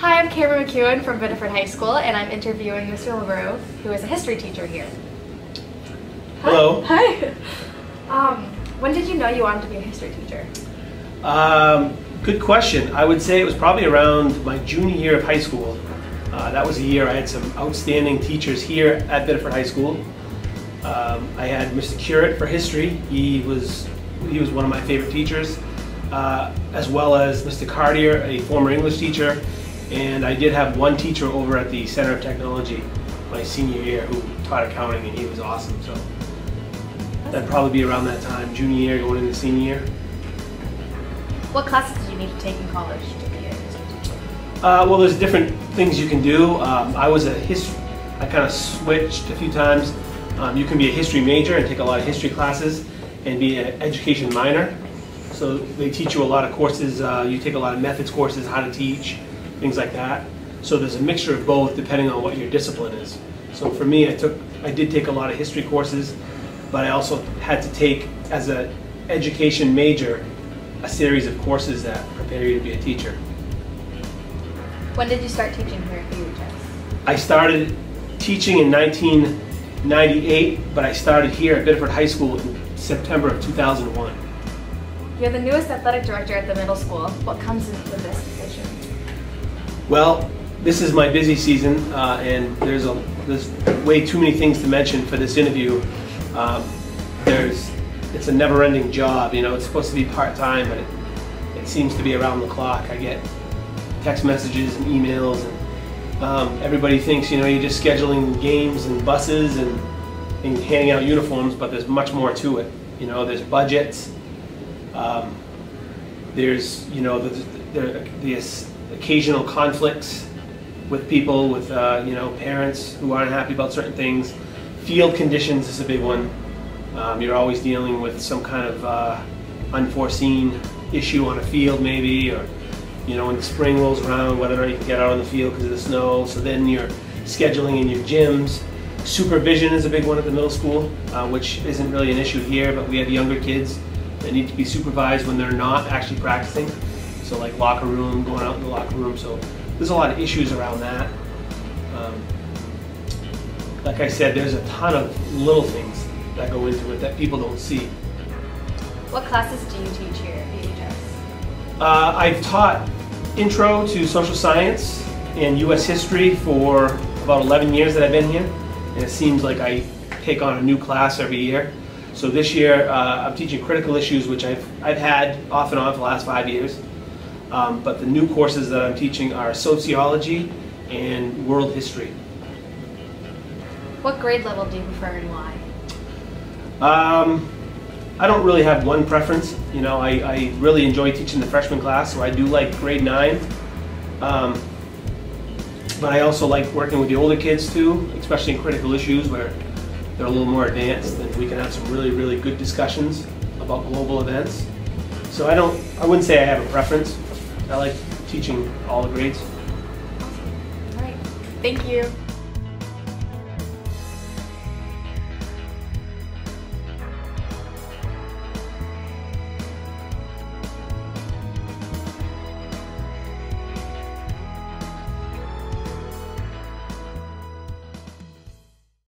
Hi, I'm Camryn from Biddeford High School, and I'm interviewing Mr. Lebreux, who is a history teacher here. Hello. Hi. When did you know you wanted to be a history teacher? Good question. I would say it was probably around my junior year of high school. That was a year I had some outstanding teachers here at Biddeford High School. I had Mr. Curate for history. He was one of my favorite teachers, as well as Mr. Cartier, a former English teacher. And I did have one teacher over at the Center of Technology my senior year who taught accounting, and he was awesome. So that'd probably be around that time, junior year going into senior year. What classes did you need to take in college to be a history teacher? Well, there's different things you can do. I kind of switched a few times. You can be a history major and take a lot of history classes and be an education minor. So they teach you a lot of courses. You take a lot of methods courses, how to teach, things like that. So there's a mixture of both depending on what your discipline is. So for me, I did take a lot of history courses, but I also had to take, as an education major, a series of courses that prepare you to be a teacher. When did you start teaching here at BHS? I started teaching in 1998, but I started here at Biddeford High School in September of 2001. You're the newest athletic director at the middle school. What comes with this position? Well, this is my busy season, and there's way too many things to mention for this interview. It's a never-ending job. You know, it's supposed to be part-time, but it seems to be around the clock. I get text messages and emails, and everybody thinks, you know, you're just scheduling games and buses and handing out uniforms, but there's much more to it. You know, there's budgets. There's, you know, there's occasional conflicts with people, with you know, parents who aren't happy about certain things. Field conditions is a big one. You're always dealing with some kind of unforeseen issue on a field, maybe, or you know, when the spring rolls around, whether or not you can get out on the field because of the snow. So then you're scheduling in your gyms. Supervision is a big one at the middle school, which isn't really an issue here, but we have younger kids that need to be supervised when they're not actually practicing. So like locker room, going out in the locker room. So there's a lot of issues around that. Like I said, there's a ton of little things that go into it that people don't see. What classes do you teach here at BHS? I've taught intro to social science and U.S. history for about 11 years that I've been here. And it seems like I take on a new class every year. So this year I'm teaching critical issues, which I've had off and on for the last 5 years. But the new courses that I'm teaching are sociology and world history. What grade level do you prefer and why? I don't really have one preference. You know, I really enjoy teaching the freshman class, so I do like grade 9. But I also like working with the older kids too, especially in critical issues where they're a little more advanced and we can have some really, really good discussions about global events. So I wouldn't say I have a preference. I like teaching all the grades. Awesome. All right. Thank you.